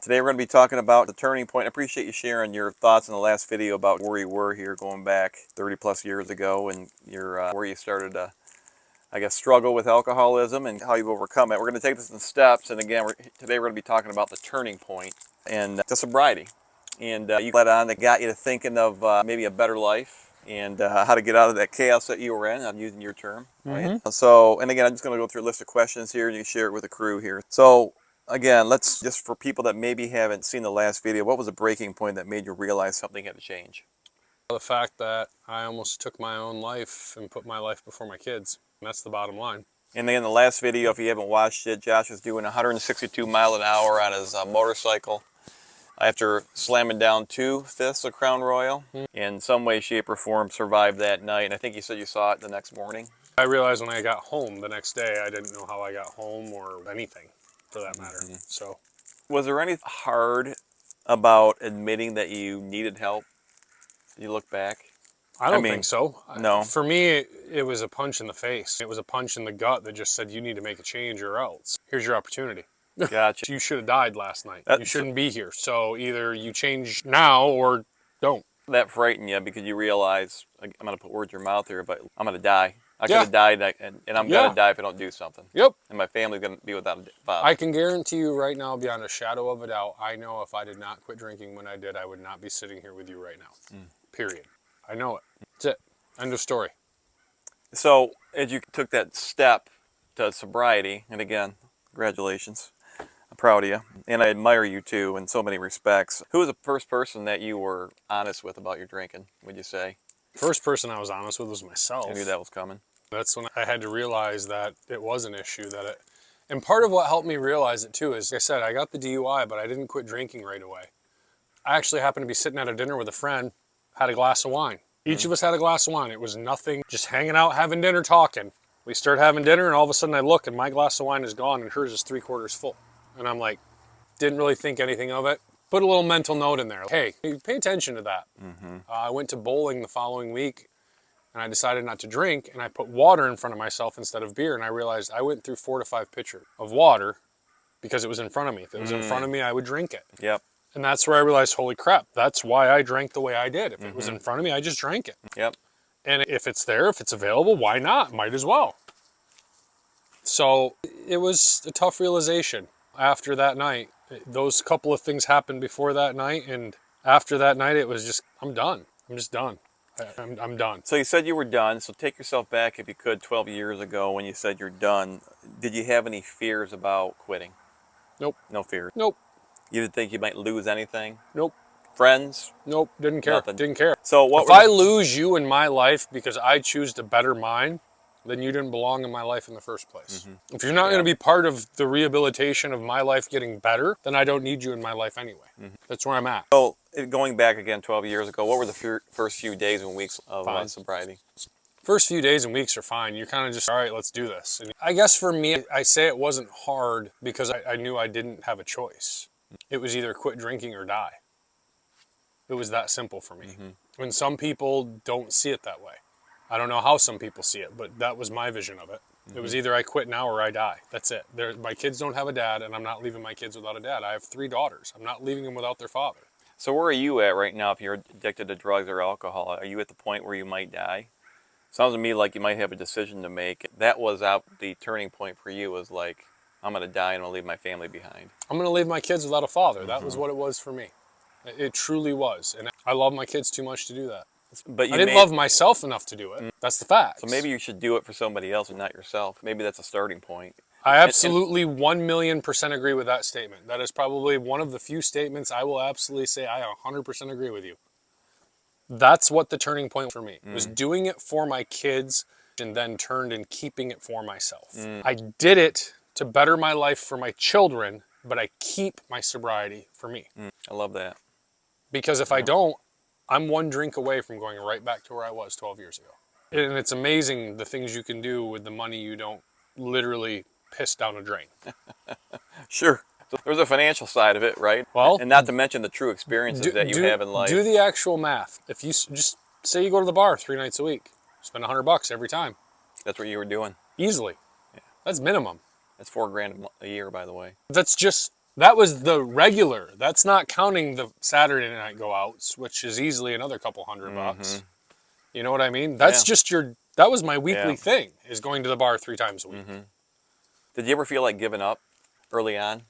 Today we're going to be talking about the turning point. I appreciate you sharing your thoughts in the last video about where you were here going back 30 plus years ago and your where you started to, I guess, struggle with alcoholism and how you've overcome it. We're going to take this in steps, and again, today we're going to be talking about the turning point and the sobriety. And you led on that got you to thinking of maybe a better life and how to get out of that chaos that you were in. I'm using your term, right? So, and again, I'm just going to go through a list of questions here and you share it with the crew here. So, again, let's just, for people that maybe haven't seen the last video, what was the breaking point that made you realize something had to change? The fact that I almost took my own life and put my life before my kids. And that's the bottom line. And then in the last video, if you haven't watched it, Josh was doing 162 miles an hour on his motorcycle after slamming down 2/5 of Crown Royal. In some way, shape, or form, survived that night. And I think you said you saw it the next morning. I realized when I got home the next day, I didn't know how I got home or anything for that matter. So, was there anything hard about admitting that you needed help? You look back. I don't think so. No. For me, it was a punch in the face. It was a punch in the gut that just said, you need to make a change or else. Here's your opportunity. Gotcha. You should have died last night. You shouldn't be here. So either you change now or don't. That frightened you because you realize, I'm going to put words in your mouth here, but I'm going to die. I could have died, and I'm going to die if I don't do something. Yep. And my family's going to be without a father. I can guarantee you right now, beyond a shadow of a doubt, I know if I did not quit drinking when I did, I would not be sitting here with you right now. Period. I know it. That's it. End of story. So, as you took that step to sobriety, and again, congratulations. I'm proud of you. And I admire you too in so many respects. Who was the first person that you were honest with about your drinking, would you say? First person I was honest with was myself. I knew that was coming. That's when I had to realize that it was an issue. And part of what helped me realize it too is, like I said, I got the DUI, but I didn't quit drinking right away. I actually happened to be sitting at a dinner with a friend, had a glass of wine. Each of us had a glass of wine. It was nothing, just hanging out, having dinner, talking. We start having dinner, and all of a sudden I look, and my glass of wine is gone, and hers is 3/4 full. And I'm like, didn't really think anything of it. Put a little mental note in there. Hey, pay attention to that. I went to bowling the following week, and I decided not to drink, and I put water in front of myself instead of beer, and I realized I went through 4 to 5 pitchers of water because it was in front of me. If it was in front of me, I would drink it. Yep. And that's where I realized, holy crap, that's why I drank the way I did. If it was in front of me, I just drank it. Yep. And if it's there, if it's available, why not? Might as well. So it was a tough realization after that night. Those couple of things happened before that night, and after that night, it was just, I'm done. I'm just done. I'm done. So you said you were done. So take yourself back, if you could, 12 years ago when you said you're done. Did you have any fears about quitting? Nope. No fears? Nope. You didn't think you might lose anything? Nope. Friends? Nope. Didn't care. Nothing. Didn't care. So what? If I lose you in my life because I choose to better mine, then you didn't belong in my life in the first place. If you're not going to be part of the rehabilitation of my life getting better, then I don't need you in my life anyway. That's where I'm at. So going back again 12 years ago, what were the first few days and weeks of sobriety? First few days and weeks are fine. You're kind of just, all right, let's do this. And I guess for me, I say it wasn't hard because I knew I didn't have a choice. It was either quit drinking or die. It was that simple for me. And some people don't see it that way. I don't know how some people see it, but that was my vision of it. It was either I quit now or I die. That's it. My kids don't have a dad, and I'm not leaving my kids without a dad. I have 3 daughters. I'm not leaving them without their father. So where are you at right now if you're addicted to drugs or alcohol? Are you at the point where you might die? Sounds to me like you might have a decision to make. That was the turning point for you, was like, I'm going to die and I'm going to leave my family behind. I'm going to leave my kids without a father. That was what it was for me. It truly was. And I love my kids too much to do that. But I didn't love myself enough to do it. That's the fact. So maybe you should do it for somebody else and not yourself. Maybe that's a starting point. I absolutely 1,000,000% agree with that statement. That is probably one of the few statements I will absolutely say I 100% agree with you. That's what the turning point for me was, doing it for my kids and then turned and keeping it for myself. I did it to better my life for my children, but I keep my sobriety for me. I love that. Because if I don't, I'm 1 drink away from going right back to where I was 12 years ago. And it's amazing the things you can do with the money you don't literally piss down a drain. Sure. So there's a financial side of it, right? Well, and not to mention the true experiences that you have in life. Do the actual math. If you just say you go to the bar 3 nights a week, spend $100 every time. That's what you were doing. Easily. Yeah. That's minimum. That's $4 grand a year, by the way. That's just That was the regular. That's not counting the Saturday night go outs, which is easily another couple $100. You know what I mean? That's Yeah. just that was my weekly Yeah. thing, is going to the bar 3 times a week. Did you ever feel like giving up early on?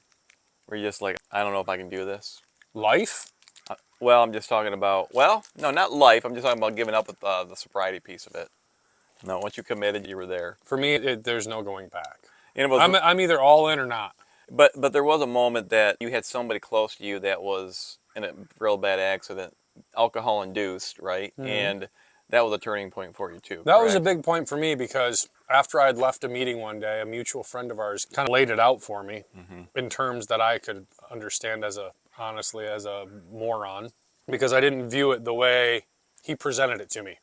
Were you just like, I don't know if I can do this? Life? Well, I'm just talking about, well, no, not life. I'm just talking about giving up with the sobriety piece of it. No, once you committed, you were there. For me, there's no going back. And it was, I'm either all in or not. but there was a moment that you had somebody close to you that was in a real bad accident, alcohol induced, right? And that was a turning point for you too. That was a correct? big point for me, because after I'd left a meeting one day, a mutual friend of ours kind of laid it out for me in terms that I could understand honestly as a moron, because I didn't view it the way he presented it to me.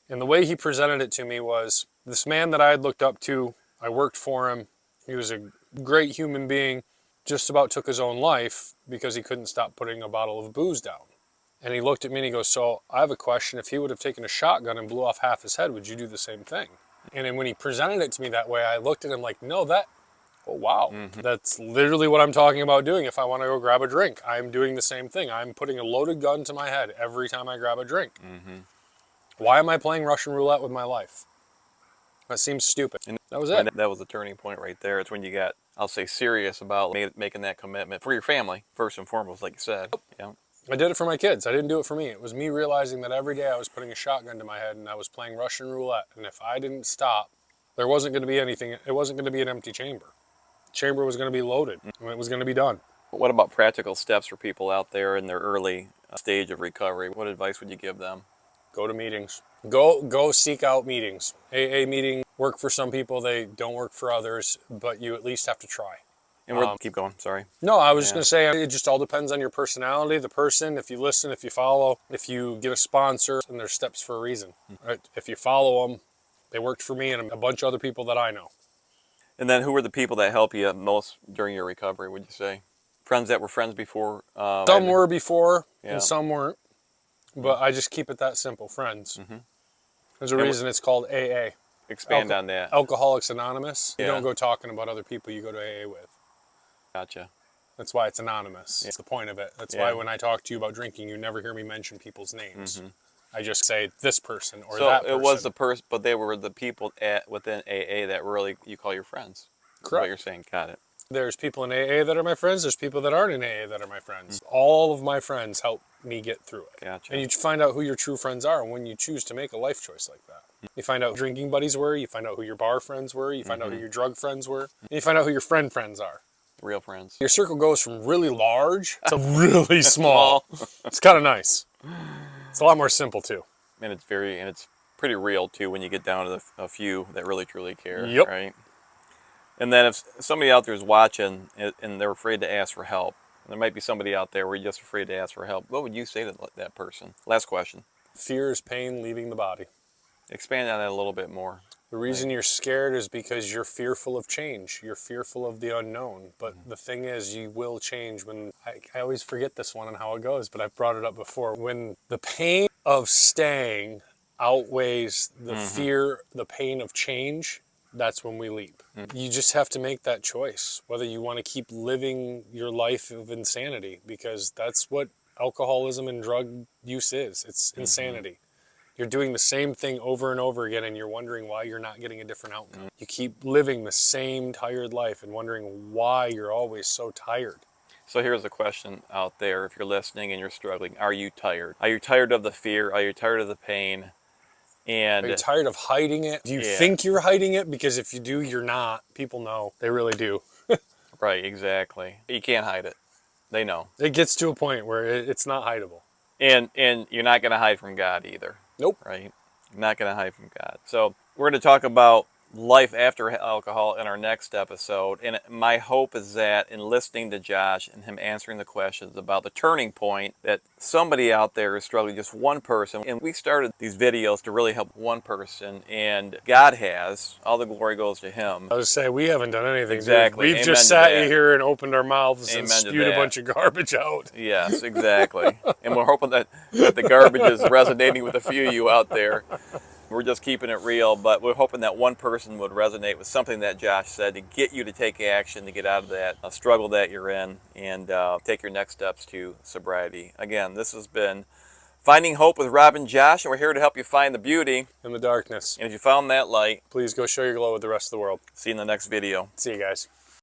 And the way he presented it to me was, this man that I had looked up to, I worked for him, he was a great human being, just about took his own life because he couldn't stop putting a bottle of booze down. And he looked at me and he goes, so I have a question. If he would have taken a shotgun and blew off half his head, would you do the same thing? And then when he presented it to me that way, I looked at him like, no, oh, wow. That's literally what I'm talking about doing if I want to go grab a drink. I'm doing the same thing. I'm putting a loaded gun to my head every time I grab a drink. Why am I playing Russian roulette with my life? That seems stupid. And that was it. And that was the turning point right there. It's when you got, I'll say, serious about making that commitment for your family, first and foremost, like you said. Yeah. I did it for my kids. I didn't do it for me. It was me realizing that every day I was putting a shotgun to my head and I was playing Russian roulette. And if I didn't stop, there wasn't going to be anything. It wasn't going to be an empty chamber. The chamber was going to be loaded and it was going to be done. What about practical steps for people out there in their early stage of recovery? What advice would you give them? Go to meetings. Go seek out meetings. AA meeting work for some people. They don't work for others, but you at least have to try. And keep going, sorry. No, I was just going to say, it just all depends on your personality, the person, if you listen, if you follow, if you get a sponsor, and there's steps for a reason. Right? If you follow them, they worked for me and a bunch of other people that I know. And then who were the people that helped you most during your recovery, would you say? Friends that were friends before? Some were before, Yeah. and some weren't. But I just keep it that simple, friends. There's a reason it's called AA. Expand on that. Alcoholics Anonymous. You Yeah. don't go talking about other people you go to AA with. Gotcha. That's why it's anonymous. It's the point of it. That's why when I talk to you about drinking, you never hear me mention people's names. I just say this person or that person. So it was the person, but they were the people within AA that really you call your friends. Correct. What you're saying. Got it. There's people in AA that are my friends. There's people that aren't in AA that are my friends. All of my friends help me get through it. Gotcha. And you find out who your true friends are when you choose to make a life choice like that. You find out who drinking buddies were. You find out who your bar friends were. You find out who your drug friends were. And you find out who your friends are. Real friends. Your circle goes from really large to really small. It's kind of nice. It's a lot more simple too. And it's pretty real too when you get down to a few that really truly care. Yep. Right. And then if somebody out there is watching and they're afraid to ask for help, there might be somebody out there where you're just afraid to ask for help. What would you say to that person? Last question. Fear is pain leaving the body. Expand on that a little bit more. The reason you're scared is because you're fearful of change. You're fearful of the unknown. But the thing is, you will change when... I always forget this one and how it goes, but I've brought it up before. When the pain of staying outweighs the fear, the pain of change, that's when we leap. You just have to make that choice, whether you want to keep living your life of insanity, because that's what alcoholism and drug use is. It's insanity. You're doing the same thing over and over again, and you're wondering why you're not getting a different outcome. You keep living the same tired life and wondering why you're always so tired. So here's a question out there. If you're listening and you're struggling, are you tired? Are you tired of the fear? Are you tired of the pain? And are you tired of hiding it? Do you think you're hiding it? Because if you do, you're not. People know. They really do. Right, exactly. You can't hide it. They know. It gets to a point where it's not hideable. And you're not going to hide from God either. Nope. Right? You're not going to hide from God. So we're going to talk about life after alcohol in our next episode. And my hope is that in listening to Josh and him answering the questions about the turning point, that somebody out there is struggling, just one person. And we started these videos to really help one person, and God has. All the glory goes to him. I was say, we haven't done anything. Exactly. We've Amen just sat here and opened our mouths and spewed a bunch of garbage out. Yes, exactly. And we're hoping that the garbage is resonating with a few of you out there. We're just keeping it real, but we're hoping that one person would resonate with something that Josh said to get you to take action, to get out of that struggle that you're in, and take your next steps to sobriety. Again, this has been Finding Hope with Rob and Josh, and we're here to help you find the beauty in the darkness. And if you found that light, please go share your glow with the rest of the world. see you in the next video. See you guys.